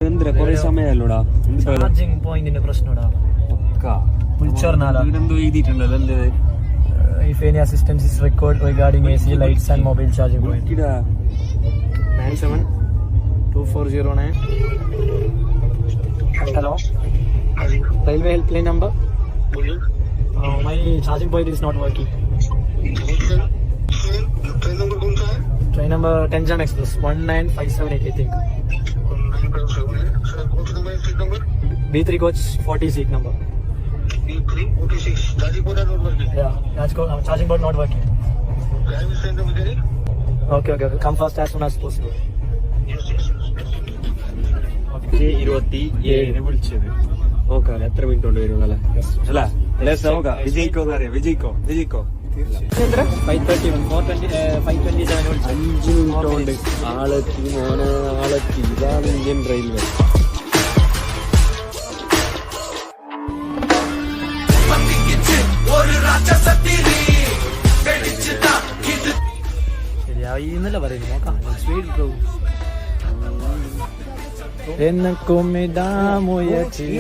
എന്തിനാ കൊറേ സമയമല്ലോടാ. ചാർജിങ് പോയിന്റിന്റെ പ്രശ്നോടാ. എന്തോ എഴുതിയിട്ടുണ്ടല്ലോ എന്ത്? If any assistance is required regarding AC lights and mobile charging point. 972409. Hello. Railway helpline number. My charging point is not working. Train number 10 Jam Express 19578 I think. B3 coach 40 seat number. B3 46 charging board not working. Yeah, charging board not working. Driving center with it. Okay. Come fast as soon as possible. Yes. 27 വിളിച്ചത്. നോക്കാം എത്ര minute കൊണ്ട് വരും അല്ലേ? നോക്കാം. വിജയിക്കോ. 5:31 5:27 5 minute കൊണ്ട് ആളെത്തി. ഇതാണ് Indian railway. ശരിയായിന്നല്ല പറയുന്നത്. നോക്കാം. Speed bro. എന്നെ കൊമിടാ മുയച്ചിയ